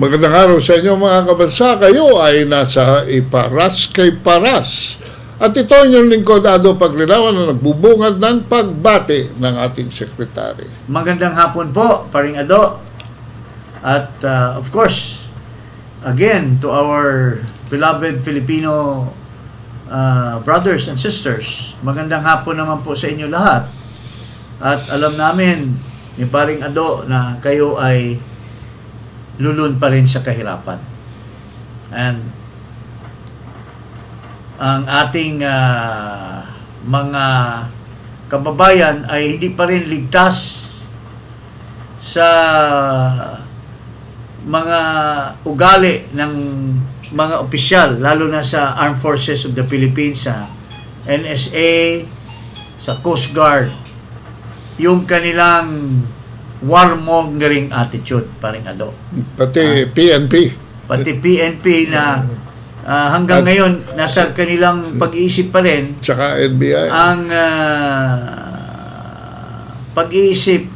Magandang araw sa inyo mga kabansa. Kayo ay nasa Iparas kay Paras. At ito yung lingkod, Ado Paglinawan, na nagbubungad ng pagbati ng ating sekretary. Magandang hapon po, Paring Ado. At of course, again, to our beloved Filipino brothers and sisters, magandang hapon naman po sa inyo lahat. At alam namin ni Paring Ado na kayo ay lulun pa rin sa kahirapan. And ang ating mga kababayan ay hindi pa rin ligtas sa mga ugali ng mga opisyal, lalo na sa Armed Forces of the Philippines, sa NSA, sa Coast Guard, yung kanilang warmongering attitude, Paring Ado. Pati PNP. Pati PNP na hanggang ngayon nasa kanilang pag-iisip pa rin. Tsaka NBI. Ang pag-iisip,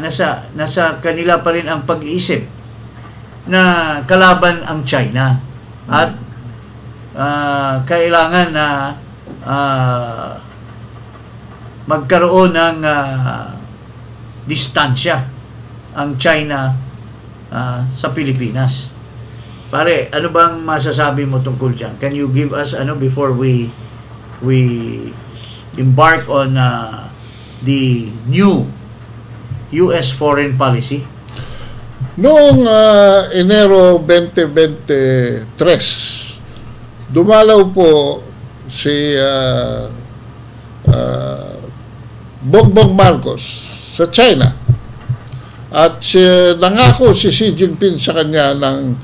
nasa kanila pa rin ang pag-iisip na kalaban ang China. At kailangan na magkaroon ng distansya ang China sa Pilipinas. Pare, ano bang masasabi mo tungkol dyan? Can you give us before we embark on the new US foreign policy? Noong Enero 2023, dumalaw po si Bongbong Marcos sa China. At nangako si Xi Jinping sa kanya ng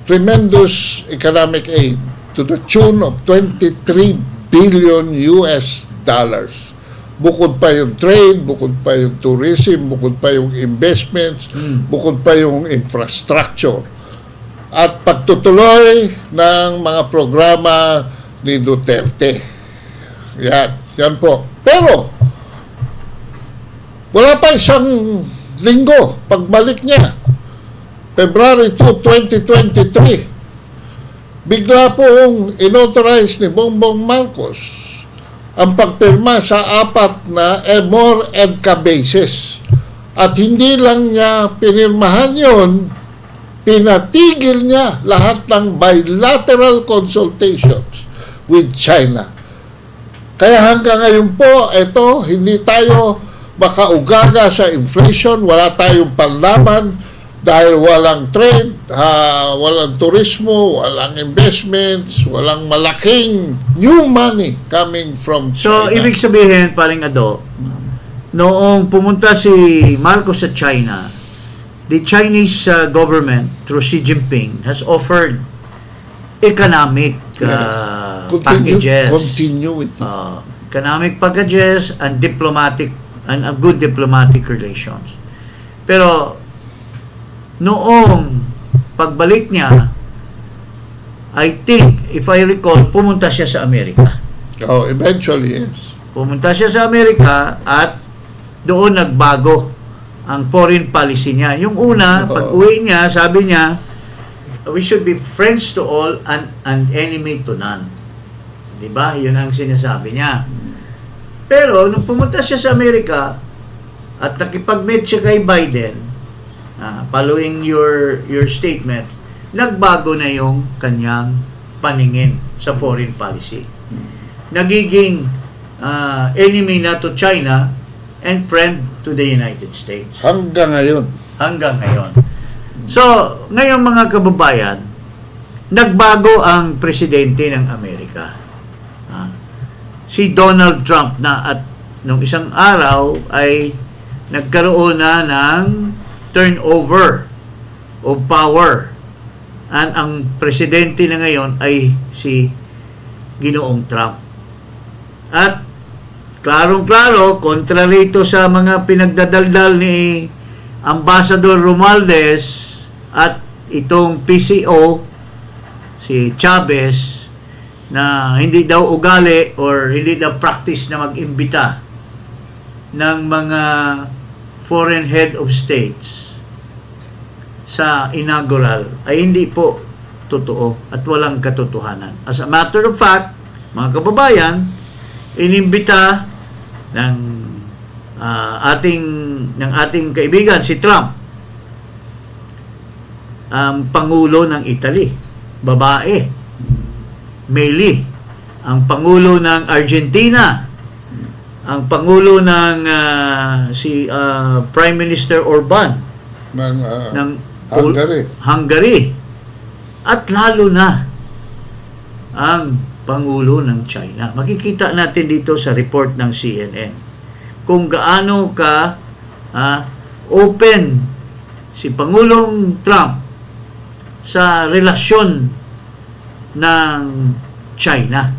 tremendous economic aid to the tune of 23 billion US dollars. Bukod pa yung trade, bukod pa yung tourism, bukod pa yung investments, bukod pa yung infrastructure. At pagtutuloy ng mga programa ni Duterte. Yan po. Pero, wala pa isang linggo pagbalik niya, February 2, 2023, bigla pong inauthorize ni Bongbong Marcos ang pagpirma sa 4 na more EDCA bases. At hindi lang niya pinirmahan yon, pinatigil niya lahat ng bilateral consultations with China. Kaya hanggang ngayon po, ito, hindi tayo makaugaga sa inflation, wala tayong panlaban dahil walang trade, walang turismo, walang investments, walang malaking new money coming from China. So, ibig sabihin, Paring Ado, noong pumunta si Marcos sa China, the Chinese government, through Xi Jinping, has offered economic packages. Continuity. Economic packages and diplomatic and a good diplomatic relations. Pero noong pagbalik niya, I think, if I recall, pumunta siya sa Amerika. Oh, eventually, yes. Pumunta siya sa Amerika at doon nagbago ang foreign policy niya. Yung una, pag-uwi niya, sabi niya, we should be friends to all and enemy to none. Diba? Yun ang sinasabi niya. Pero, nung pumunta siya sa Amerika at nakipag-meet siya kay Biden, following your statement, nagbago na yung kanyang paningin sa foreign policy. Nagiging enemy na to China and friend to the United States. Hanggang ngayon. Hanggang ngayon. So, ngayon mga kababayan, nagbago ang presidente ng Amerika. Si Donald Trump na, at nung isang araw ay nagkaroon na ng turnover of power. And ang presidente na ngayon ay si Ginoong Trump. At klarong-klaro, kontra rito sa mga pinagdadaldal ni Ambassador Romualdez at itong PCO, si Chavez, na hindi daw ugali or hindi daw practice na mag-imbita ng mga foreign head of states sa inaugural ay hindi po totoo at walang katotohanan. As a matter of fact, mga kababayan, inimbita ng ating kaibigan si Trump ang Pangulo ng Italy, babae, Meli, ang Pangulo ng Argentina, ang Pangulo ng Prime Minister Orban ng Hungary, at lalo na ang Pangulo ng China. Makikita natin dito sa report ng CNN kung gaano ka open si Pangulong Trump sa relasyon ng China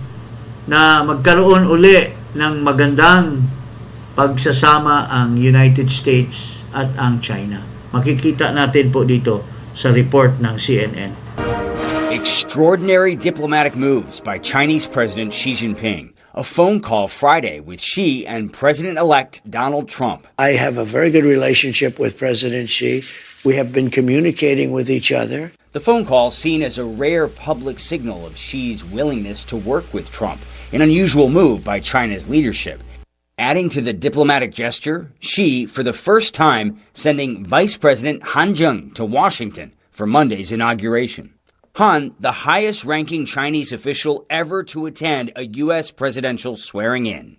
na magkaroon uli ng magandang pagsasama ang United States at ang China. Makikita natin po dito sa report ng CNN. Extraordinary diplomatic moves by Chinese President Xi Jinping. A phone call Friday with Xi and President-elect Donald Trump. I have a very good relationship with President Xi. We have been communicating with each other. The phone call seen as a rare public signal of Xi's willingness to work with Trump, an unusual move by China's leadership. Adding to the diplomatic gesture, Xi, for the first time, sending Vice President Han Zheng to Washington for Monday's inauguration. Han, the highest-ranking Chinese official ever to attend a U.S. presidential swearing-in.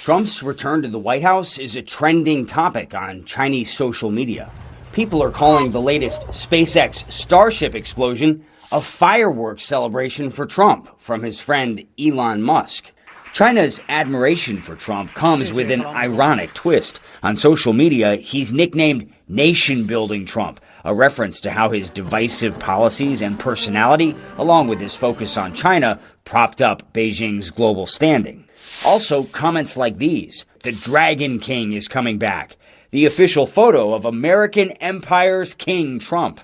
Trump's return to the White House is a trending topic on Chinese social media. People are calling the latest SpaceX Starship explosion a fireworks celebration for Trump from his friend Elon Musk. China's admiration for Trump comes with an ironic twist. On social media, he's nicknamed Nation-Building Trump, a reference to how his divisive policies and personality, along with his focus on China, propped up Beijing's global standing. Also, comments like these: "The Dragon King is coming back." The official photo of American Empire's King Trump.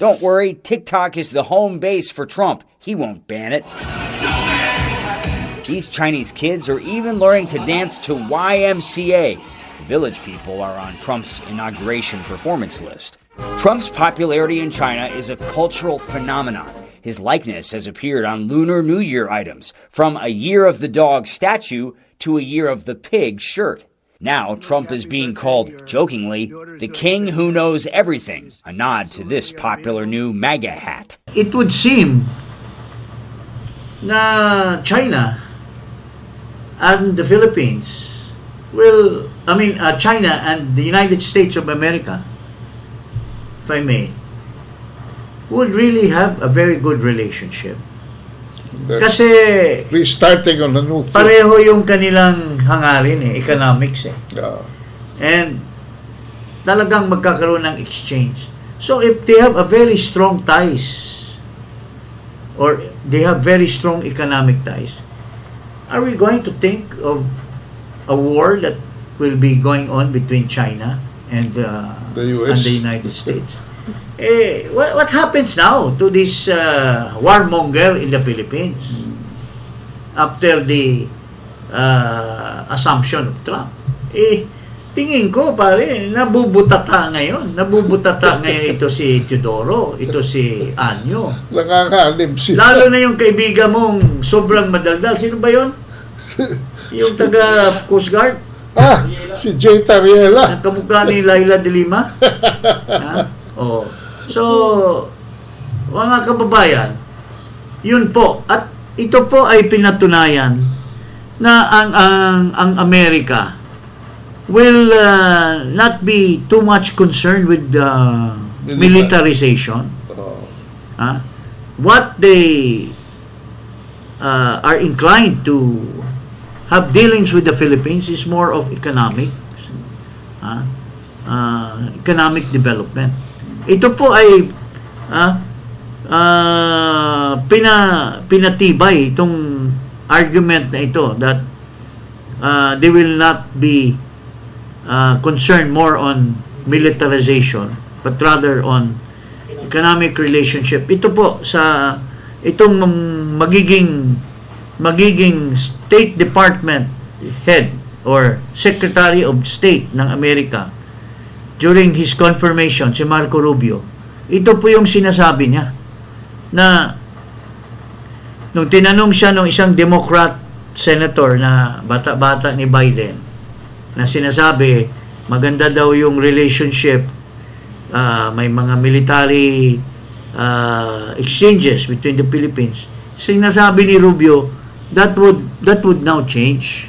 Don't worry, TikTok is the home base for Trump. He won't ban it. These Chinese kids are even learning to dance to YMCA. Village People are on Trump's inauguration performance list. Trump's popularity in China is a cultural phenomenon. His likeness has appeared on Lunar New Year items, from a Year of the Dog statue to a Year of the Pig shirt. Now, Trump is being called, jokingly, the king who knows everything, a nod to this popular new MAGA hat. It would seem na China and the Philippines China and the United States of America, if I may, would really have a very good relationship. Kasi restarting on a new pareho yung kanilang hangarin economics and talagang magkakaroon ng exchange. So if they have a very strong ties or they have very strong economic ties, are we going to think of a war that will be going on between China and the US and the United States? What happens now to this warmonger in the Philippines after the assumption of Trump? Tingin ko pare, nabubutata ngayon ito si Teodoro, ito si Anyo. Nangangalib sila. Lalo na yung kaibigan mong sobrang madaldal. Sino ba yon? Yung taga Coast Guard? Si Jay Tariela. Ang kamukha ni Laila de Lima. Oh. So, mga kababayan, yun po. At ito po ay pinatunayan na ang Amerika will not be too much concerned with the militarization. What they are inclined to have dealings with the Philippines is more of economic development. Ito po ay pinatibay itong argument na ito that they will not be concerned more on militarization but rather on economic relationship. Ito po sa itong magiging State Department head or Secretary of State ng Amerika during his confirmation, si Marco Rubio, ito po yung sinasabi niya na nung tinanong siya ng isang Democrat senator na bata-bata ni Biden na sinasabi maganda daw yung relationship, may mga military exchanges between the Philippines. Sinasabi ni Rubio that would now change.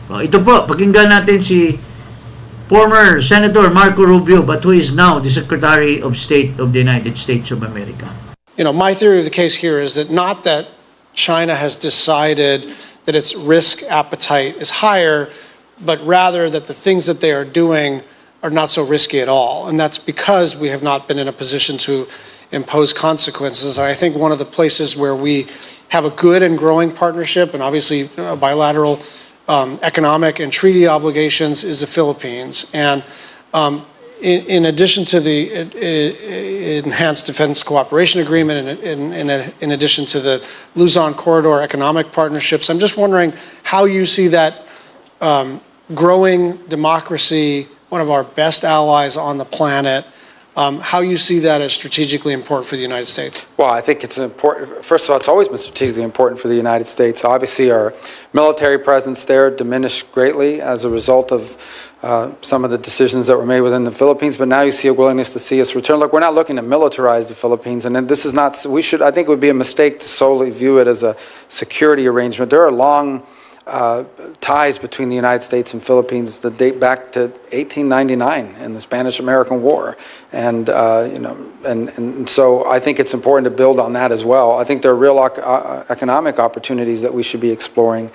Ito po, pakinggan natin si former Senator Marco Rubio, but who is now the Secretary of State of the United States of America. My theory of the case here is that not that China has decided that its risk appetite is higher, but rather that the things that they are doing are not so risky at all. And that's because we have not been in a position to impose consequences. And I think one of the places where we have a good and growing partnership, and obviously bilateral economic and treaty obligations, is the Philippines. And in addition to the Enhanced Defense Cooperation Agreement, and in addition to the Luzon Corridor economic partnerships, I'm just wondering how you see that growing democracy, one of our best allies on the planet, how you see that as strategically important for the United States? Well, I think it's important. First of all, it's always been strategically important for the United States. Obviously, our military presence there diminished greatly as a result of some of the decisions that were made within the Philippines. But now you see a willingness to see us return. Look, we're not looking to militarize the Philippines, and this is not. I think it would be a mistake to solely view it as a security arrangement. There are long ties between the United States and Philippines that date back to 1899 in the Spanish-American War, and so I think it's important to build on that as well. I think there are real economic opportunities that we should be exploring,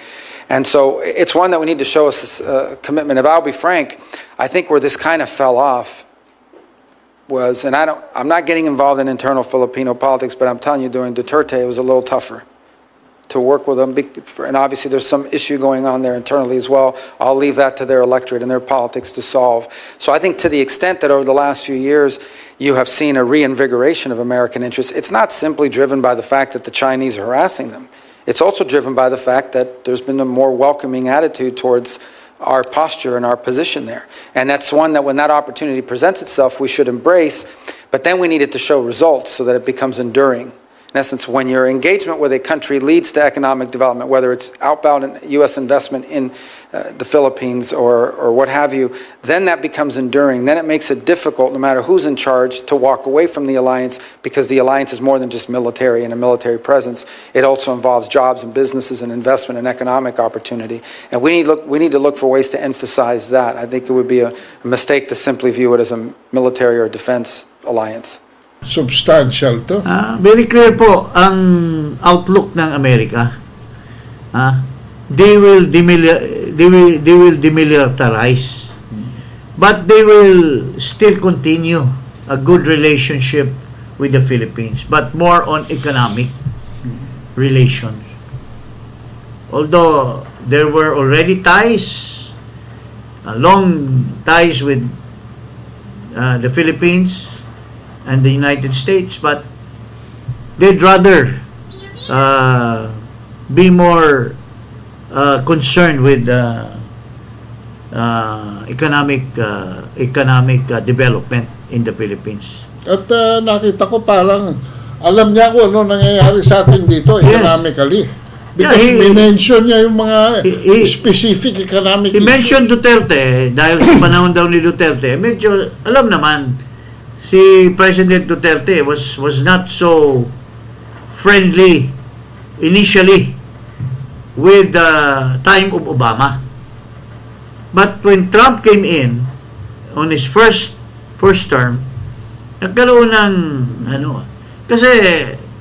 and so it's one that we need to show us commitment. If I'll be frank, I think where this kind of fell off was, and I'm not getting involved in internal Filipino politics, but I'm telling you, during Duterte, it was a little tougher to work with them, and obviously there's some issue going on there internally as well. I'll leave that to their electorate and their politics to solve. So I think to the extent that over the last few years you have seen a reinvigoration of American interests, it's not simply driven by the fact that the Chinese are harassing them. It's also driven by the fact that there's been a more welcoming attitude towards our posture and our position there. And that's one that when that opportunity presents itself, we should embrace, but then we need it to show results so that it becomes enduring. In essence, when your engagement with a country leads to economic development, whether it's outbound U.S. investment in the Philippines or what have you, then that becomes enduring. Then it makes it difficult, no matter who's in charge, to walk away from the alliance, because the alliance is more than just military and a military presence. It also involves jobs and businesses and investment and economic opportunity. And we need to look for ways to emphasize that. I think it would be a mistake to simply view it as a military or defense alliance. Substantial to. Very clear po ang outlook ng Amerika. They will demilitarize, but they will still continue a good relationship with the Philippines, but more on economic relations. Although there were already ties, long ties with the Philippines and the United States, but they'd rather be more concerned with economic development in the Philippines. At nakita ko parang alam niya kung ano nangyayari sa atin dito economically. Because mention niya yung mga specific economic He mentioned Duterte, dahil sa panahon daw ni Duterte, medyo alam naman si President Duterte was not so friendly initially with the time of Obama. But when Trump came in on his first term, nagkaroon ng kasi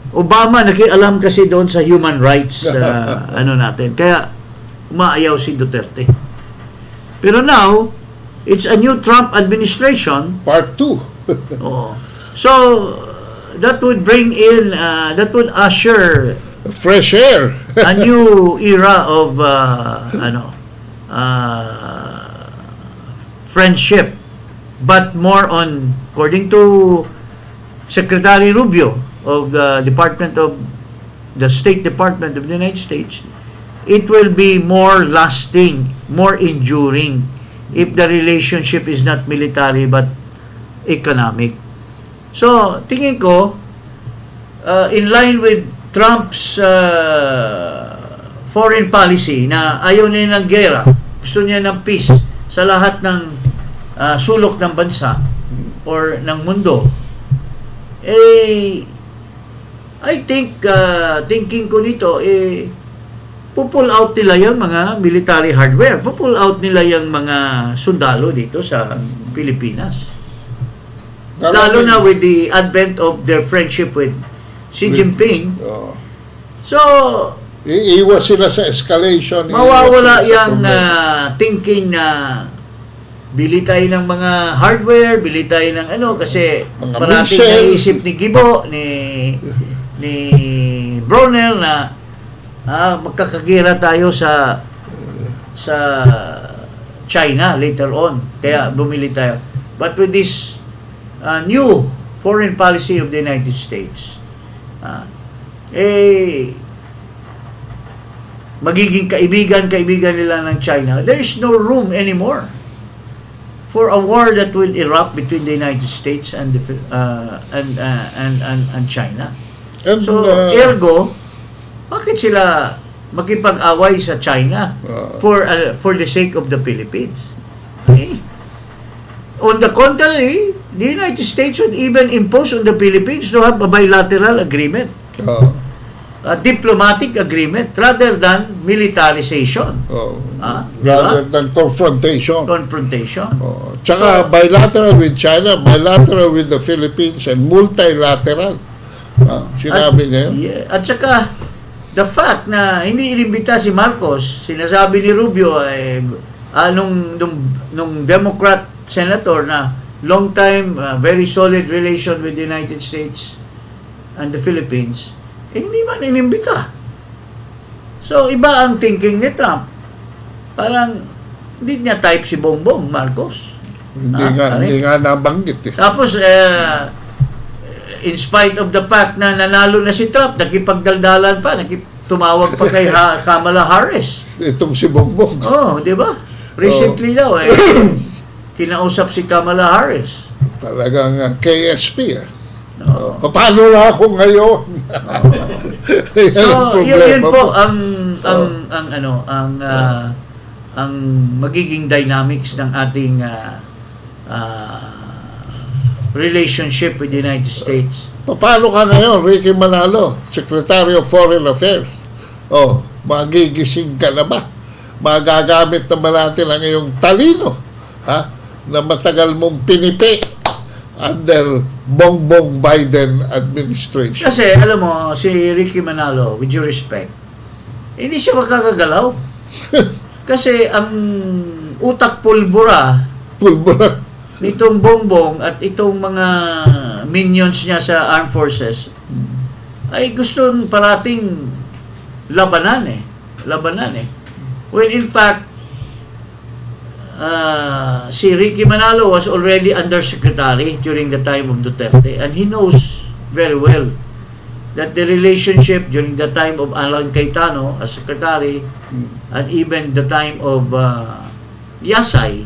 Obama nakialam kasi doon sa human rights natin. Kaya umaayaw si Duterte. Pero now, it's a new Trump administration. Part 2. So that would bring in that would usher fresh air. a new era of friendship, but more on, according to Secretary Rubio of the State Department of the United States, it will be more lasting, more enduring if the relationship is not military but economic. So, tingin ko, in line with Trump's foreign policy na ayaw niya ng gera, gusto niya ng peace sa lahat ng sulok ng bansa or ng mundo, I think, thinking ko dito, pupull out nila yung mga military hardware, pupull out nila yung mga sundalo dito sa Pilipinas. Lalo na with the advent of their friendship with Xi Jinping. Oo. So, Iiwas sila sa escalation. mawawala iiwas sila sa yung problema. thinking na bili tayo ng mga hardware, bili tayo ng kasi Mga parating missile. naisip ni Gibo, ni Bronel na magkakagira tayo sa China later on. Kaya bumili tayo. But with this new foreign policy of the United States, magiging kaibigan nila ng China, there is no room anymore for a war that will erupt between the United States and China. And, So, ergo, bakit sila makipag-away sa China for the sake of the Philippines? On the contrary, the United States would even impose on the Philippines to have a bilateral agreement, a diplomatic agreement, rather than militarization, rather than confrontation. confrontation. Tsaka bilateral with China, bilateral with the Philippines, and multilateral. Sinabi niya yun. Yeah. At saka, the fact na hindi inimbita si Marcos, sinasabi ni Rubio, nung Democrat senator na long time, very solid relation with the United States and the Philippines, hindi man inimbita. So, iba ang thinking ni Trump. Parang, hindi niya type si Bongbong Marcos. Hindi nga nabanggit eh. Tapos, in spite of the fact na nanalo na si Trump, nakipagdaldalan pa, tumawag pa kay Kamala Harris. Itong si Bongbong. Oh, di ba? Recently daw, kinausap si Kamala Harris. Talagang KSP eh. Paano na ako ngayon? Yan ang So, problema yun po mo. ang magiging dynamics ng ating relationship with the United States. Paano ka ngayon, Ricky Manalo, Secretary of Foreign Affairs? Magigising ka na ba? Magagamit naman natin ang iyong talino, na matagal mong pinipi under Bongbong Biden administration. Kasi, alam mo, si Ricky Manalo, with due respect, hindi siya makakagalaw. Kasi ang utak pulbura Pulbura. nitong Bongbong at itong mga minions niya sa armed forces ay gustong parating labanan eh. When in fact, si Ricky Manalo was already undersecretary during the time of Duterte, and he knows very well that the relationship during the time of Alan Cayetano as secretary and even the time of Yasay,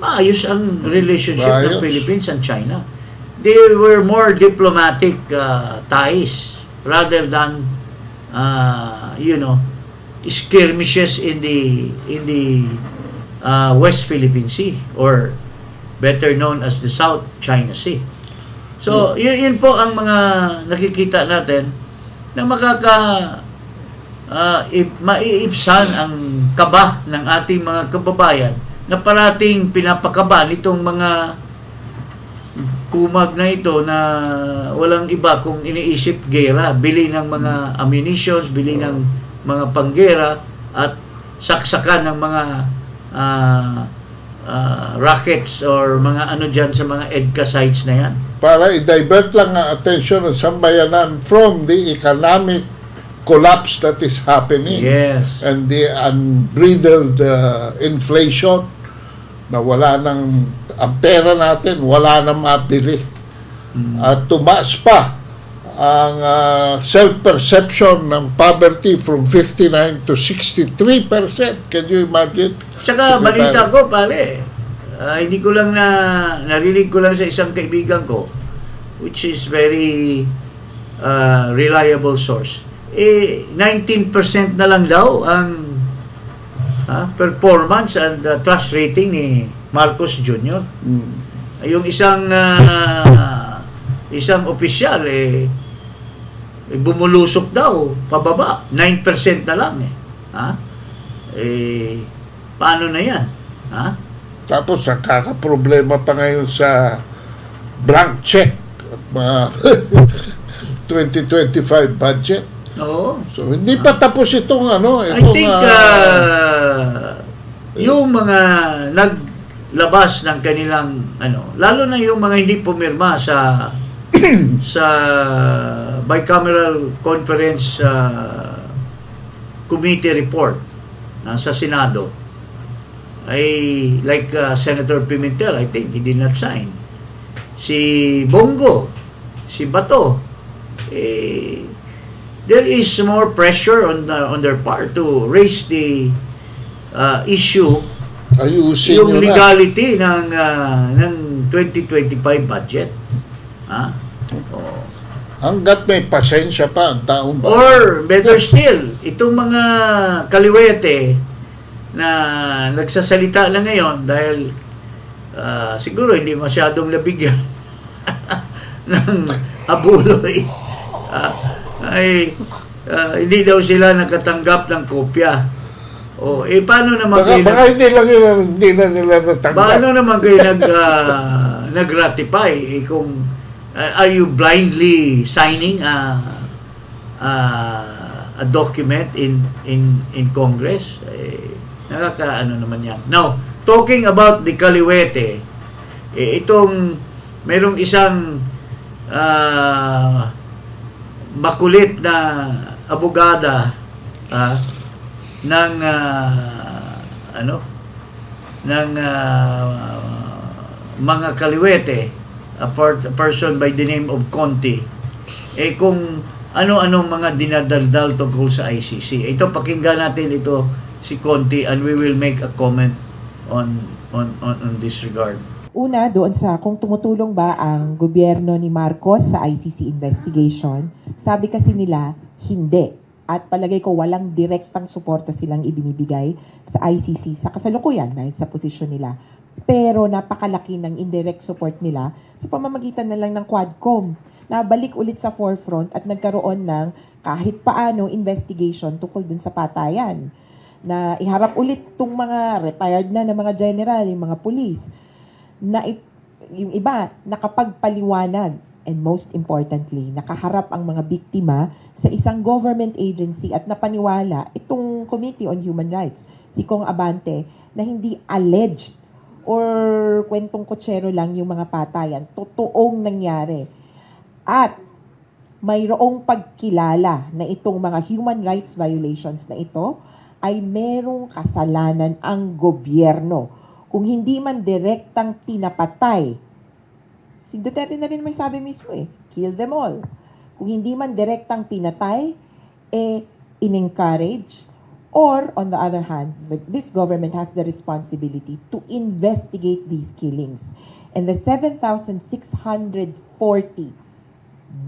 maayos ang relationship ng Maayos. Philippines and China. They were more diplomatic ties rather than skirmishes in the West Philippine Sea, or better known as the South China Sea. So, yun po ang mga nakikita natin na maiibsan ang kaba ng ating mga kababayan na parating pinapakaba nitong mga kumag na ito na walang iba kung iniisip gera, bili ng mga ammunitions, bili ng mga panggera at saksakan ng mga rockets or mga ano dyan sa mga EDCA sites na yan. Para i-divert lang ang attention ng sambayanan from the economic collapse that is happening. Yes. And the unbridled inflation na wala nang, ang pera natin wala nang mabili. At tumaas pa ang self-perception ng poverty from 59 to 63%. Can you imagine? Tsaka balita ko pare, hindi ko lang narinig ko lang sa isang kaibigan ko, which is very reliable source. 19% na lang daw ang performance and trust rating ni Marcos Jr. Yung isang opisyal bumulusok daw pababa, 9% na lang paano na yan? Tapos kakaproblema pa ngayon sa blank check at mga 2025 budget. Oo. So hindi pa tapos itong I think yung mga naglabas ng kanilang lalo na yung mga hindi pumirma sa bicameral conference committee report sa Senado ay like Senator Pimentel, I think he did not sign. Si Bongo, si Bato, there is more pressure on their part to raise the issue, ayusin yung nyo na. legality ng 2025 budget. Hanggat may pasensya pa ang taong bayan. Or better still, itong mga kaliwete na nagsasalita na ngayon dahil siguro hindi masyadong labigyan ng abuloy, hindi daw sila nakatanggap ng kopya. Paano naman Baka hindi na nila natanggap. paano naman kayo nag-ratify kung are you blindly signing a document in Congress? Nakakaano naman yan. Now, talking about the Kaliwete, itong merong isang makulit na abogada ng mga Kaliwete, a person by the name of Conti, kung ano-anong mga dinadaldal tungkol sa ICC. Ito, pakinggan natin ito si Conti and we will make a comment on this regard. Una, doon sa kung tumutulong ba ang gobyerno ni Marcos sa ICC investigation, sabi kasi nila, hindi. At palagay ko walang direktang suporta silang ibinibigay sa ICC sa kasalukuyan dahil sa posisyon nila. Pero napakalaki ng indirect support nila sa pamamagitan na lang ng Quadcom na balik ulit sa forefront at nagkaroon ng kahit paano investigation tungkol dun sa patayan. Na iharap ulit itong mga retired na mga general, yung mga police, na yung iba nakapagpaliwanag and most importantly, nakaharap ang mga biktima sa isang government agency at napaniwala itong Committee on Human Rights, si Kong Abante, na hindi alleged or kwentong kutsero lang yung mga patayan, totoong nangyari. At mayroong pagkilala na itong mga human rights violations na ito ay merong kasalanan ang gobyerno. Kung hindi man direktang pinapatay, si Duterte na rin may sabi mismo kill them all. Kung hindi man direktang pinatay, in-encourage, or on the other hand, this government has the responsibility to investigate these killings. And the 7,640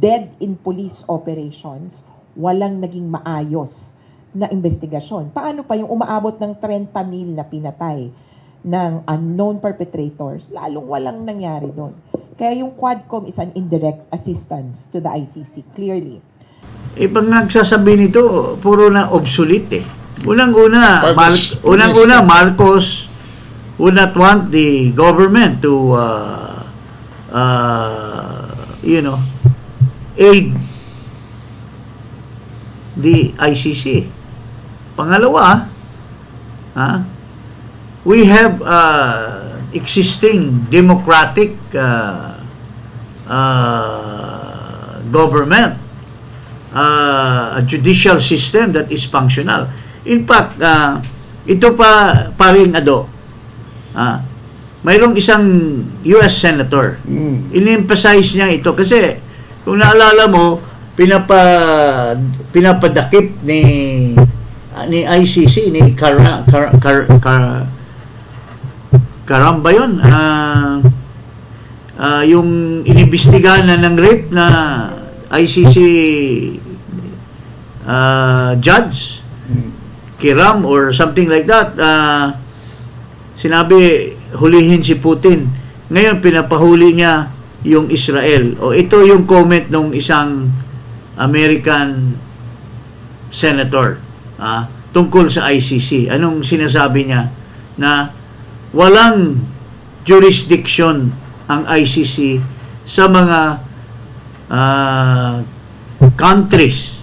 dead in police operations, walang naging maayos na investigasyon. Paano pa yung umaabot ng 30,000 na pinatay ng unknown perpetrators? Lalong walang nangyari doon. Kaya yung Quadcom is an indirect assistance to the ICC, clearly. Pag nagsasabi nito, puro na obsolete Unang-una, Marcos would not want the government to, aid the ICC. Pangalawa, we have existing democratic government, a judicial system that is functional. In fact, ito pa rin mayroong isang US Senator. In-emphasize niya ito kasi kung naalala mo, pinapadakip ni ICC, ni Karam ba yun? Yung inimbestigahan na ng rape na ICC judge, Kiram or something like that, sinabi hulihin si Putin. Ngayon pinapahuli niya yung Israel. O ito yung comment ng isang American senator tungkol sa ICC. Anong sinasabi niya? Na walang jurisdiction ang ICC sa mga countries,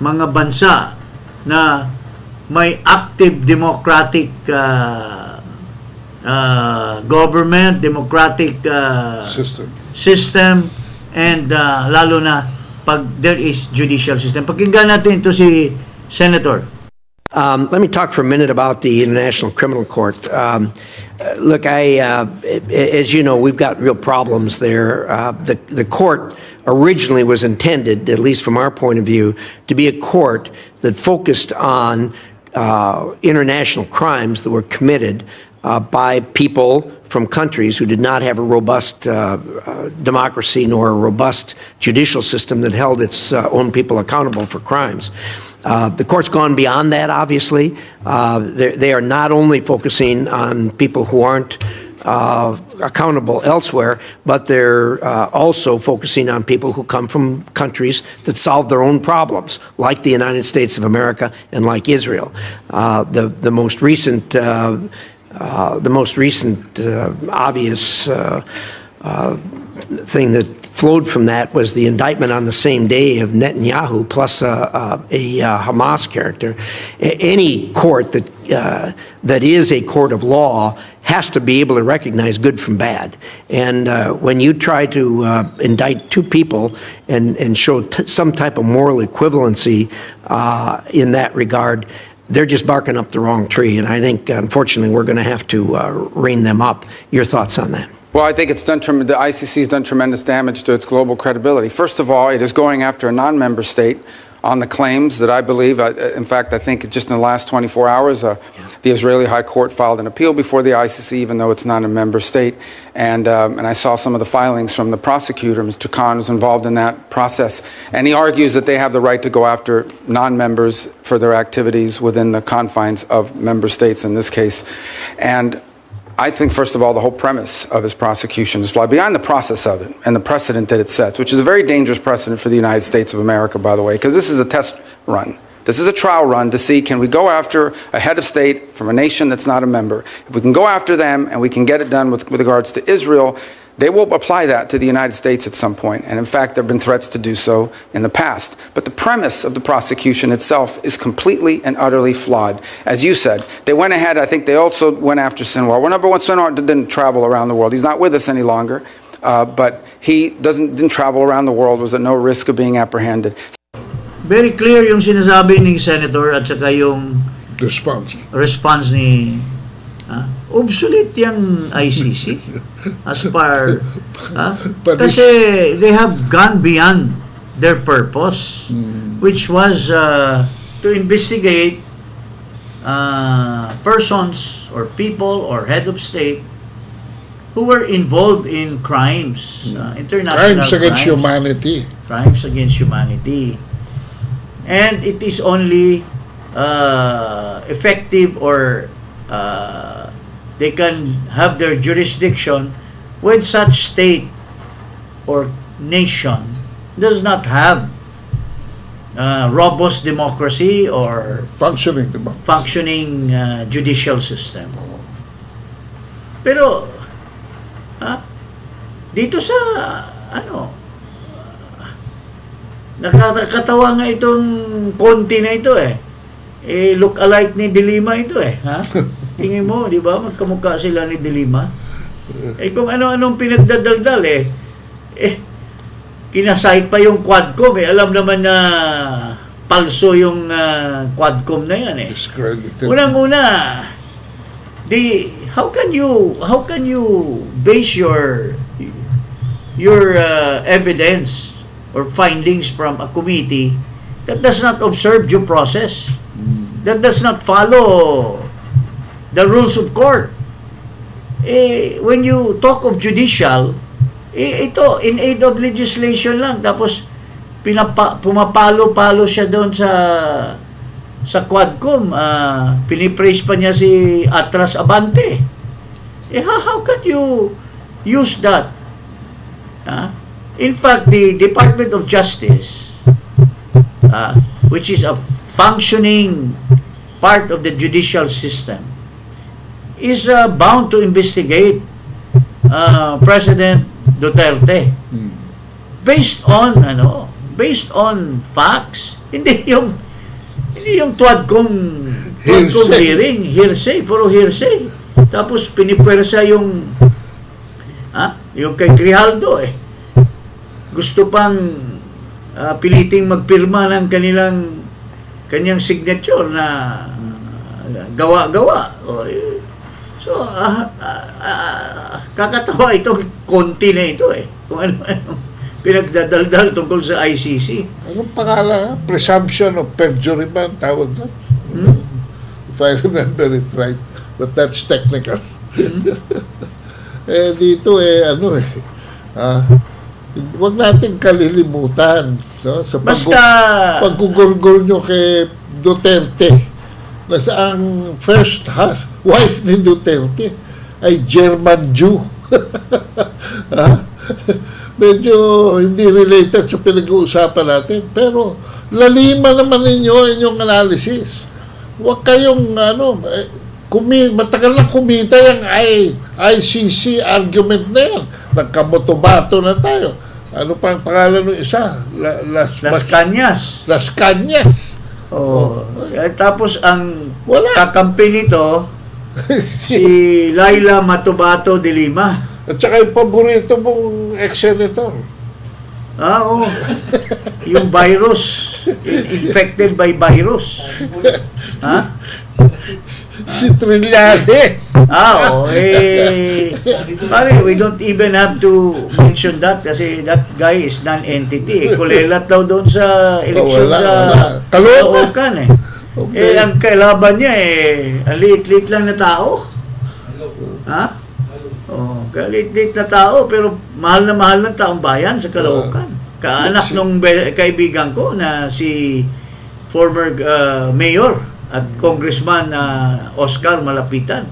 mga bansa na may active democratic government, democratic system, and lalo na pag there is judicial system. Pakinggan natin ito si Senator. Let me talk for a minute about the International Criminal Court. Look, as you know, we've got real problems there. The court originally was intended, at least from our point of view, to be a court that focused on international crimes that were committed by people from countries who did not have a robust democracy nor a robust judicial system that held its own people accountable for crimes. The court's gone beyond that, obviously. They are not only focusing on people who aren't accountable elsewhere, but they're also focusing on people who come from countries that solve their own problems, like the United States of America and like Israel. The most recent obvious thing that flowed from that was the indictment on the same day of Netanyahu plus a Hamas character. Any court that is a court of law has to be able to recognize good from bad. And when you try to indict two people and show some type of moral equivalency in that regard, they're just barking up the wrong tree. And I think, unfortunately, we're going to have to rein them up. Your thoughts on that? Well, I think the ICC has done tremendous damage to its global credibility. First of all, it is going after a non-member state on the claims that I believe, in fact, I think just in the last 24 hours, the Israeli High Court filed an appeal before the ICC, even though it's not a member state. And I saw some of the filings from the prosecutor, Mr. Khan, was involved in that process. And he argues that they have the right to go after non-members for their activities within the confines of member states in this case. And I think, first of all, the whole premise of his prosecution is flawed beyond the process of it and the precedent that it sets, which is a very dangerous precedent for the United States of America, by the way, because this is a test run. This is a trial run to see, can we go after a head of state from a nation that's not a member? If we can go after them and we can get it done with regards to Israel, they will apply that to the United States at some point. And in fact, there have been threats to do so in the past. But the premise of the prosecution itself is completely and utterly flawed. As you said, they went ahead, I think they also went after Sinwar. Well, number one, Sinwar didn't travel around the world. He's not with us any longer. But he didn't travel around the world, was at no risk of being apprehended. Very clear yung sinasabi ni Senator at saka yung response ni obsolete yung ICC as far kasi they have gone beyond their purpose, which was to investigate persons or people or head of state who were involved in crimes, international crimes against humanity. Crimes against humanity. And it is only effective or they can have their jurisdiction when such state or nation does not have robust democracy or functioning judicial system. Pero dito sa nakakatawa nga itong konti na ito look alike ni De Lima ito tingin mo, di ba? Magkamukha sila ni De Lima. Kung ano-anong pinagdadaldal kinasite pa yung Quadcom alam naman na palso yung Quadcom na yan Unang-una, how can you base your evidence or findings from a committee that does not observe due process, that does not follow the rules of court? when you talk of judicial, ito, in aid of legislation lang, tapos pumapalo-palo siya doon sa Quadcom, pinipraise pa niya si Atras Abante. How can you use that? In fact, the Department of Justice, which is a functioning part of the judicial system, is bound to investigate President Duterte based on facts. Hindi yung Quadcom hearing, hearsay, puro hearsay. Tapos pinipwersa yung kay Grijaldo gusto pang piliting magpirma ng kanyang signature na gawa-gawa. So, kakatawa itong konti na ito kung ano pinagdadaldal tungkol sa ICC. Anong pangalan? Presumption of perjury ba ang tawag doon? If I remember it right. But that's technical. Dito huwag natin kalilimutan sa paggugurgol nyo kay Duterte na ang first wife ni Duterte ay German Jew. Medyo hindi related sa pinag-uusapan natin, pero lalima naman inyong analysis. Huwag kayong matagal na kumita yung ICC argument na yan. Nagkamotobato na tayo. Ano pa ang pangalan ng isa? Las Cañas. Las Cañas. Tapos ang kakampi nito, si Laila Matobato de Lima. At saka yung paborito mong ex-senator. Yung virus. Infected by virus. Si Trillanes. We don't even have to mention that kasi that guy is non-entity. Kulelat daw doon sa eleksyon sa Caloocan ang kailaban niya ang liit-liit lang na tao. Liit-liit na tao pero mahal ng taong bayan sa Caloocan. Kaanak nung kaibigan ko na si former mayor at Congressman Oscar Malapitan.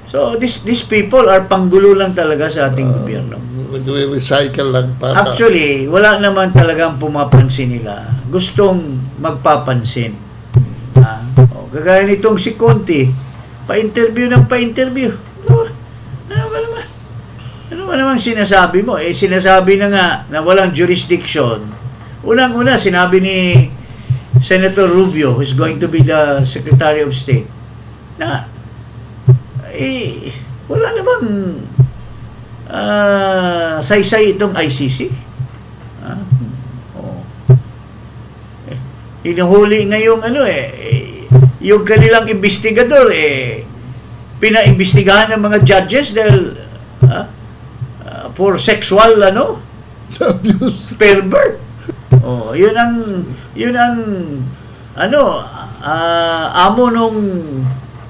So these people are panggulo lang talaga sa ating gobyerno. Nagre-recycle lang para. Actually, wala naman talagang pumapansin nila. Gustong magpapansin. Kagaya nitong si Conti, pa-interview. Ano ba naman sinasabi mo? Sinasabi na nga na walang jurisdiction. Unang-una, sinabi ni Senator Rubio, who's going to be the Secretary of State, na wala namang saysay itong ICC. Inuhuli ngayong yung kanilang investigador pinaimbestigahan ng mga judges dahil for sexual abuse, pervert. Yun ang amo nung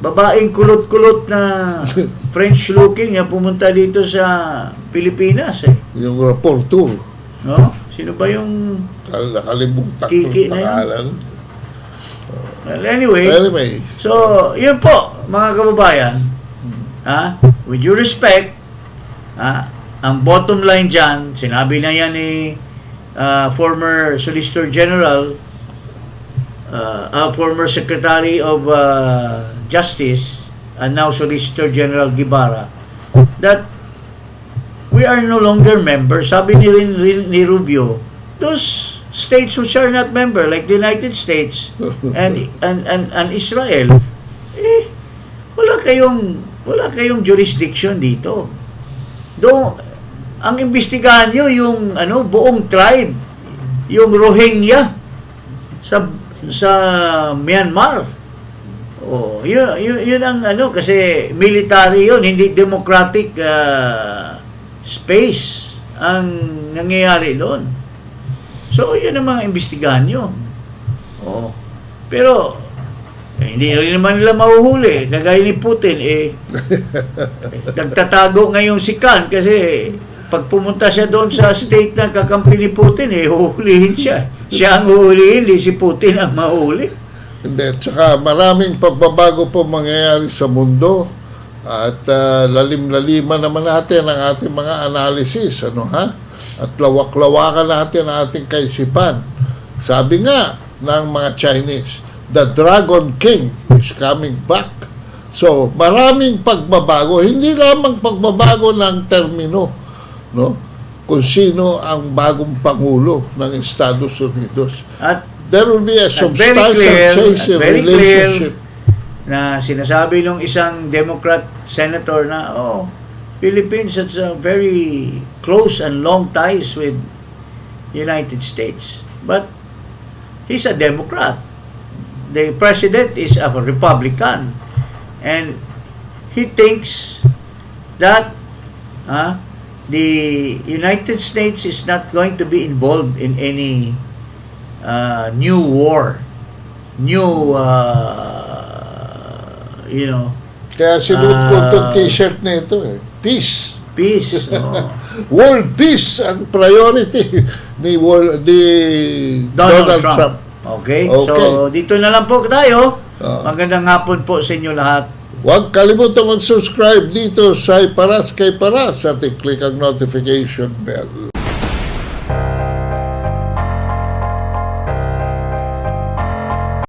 babaeng kulot-kulot na French looking na pumunta dito sa Pilipinas Yung Portur. Sino ba yung nakalimutan Kiki na pangalan? Well, anyway, so yun po mga kababayan, with due respect, ang bottom line dyan, sinabi na yan ni former Solicitor General, former Secretary of Justice, and now Solicitor General Guevara, that we are no longer members. Sabi ni Rubio, those states which are not member, like the United States and Israel, wala kayong jurisdiction dito. Ang imbestigahan nyo yung buong tribe, yung Rohingya sa Myanmar. Yun ang kasi military yun, hindi democratic space ang nangyayari doon. So yun ang mga imbestigahan nyo. Pero hindi rin naman nila mahuhuli. Kagaya ni Putin, nagtatago ngayon si Khan kasi pag pumunta siya doon sa state na kakampi ni Putin, huhulihin siya. Siya ang huhulihin, hindi si Putin ang mahuli. Hindi, tsaka maraming pagbabago po mangyayari sa mundo at lalim-laliman naman natin ang ating mga analysis, ano ha? At lawak-lawakan natin ang ating kaisipan. Sabi nga ng mga Chinese, the Dragon King is coming back. So, maraming pagbabago, hindi lamang pagbabago ng termino, no? Kung sino ang bagong pangulo ng Estados Unidos. At There will be a very substantial clear, change in very clear relationship. na sinasabi ng isang Democrat senator na, Philippines has a very close and long ties with United States. But he's a Democrat. The president is a Republican. And he thinks that the United States is not going to be involved in any new war, new, Kaya sinuot ko itong t-shirt na ito Peace. peace. World peace ang priority ni Donald Trump. Okay, so dito na lang po tayo. Magandang hapon po sa inyo lahat. Huwag kalimutan mag-subscribe dito sa Paras kay Paras at i-click ang notification bell.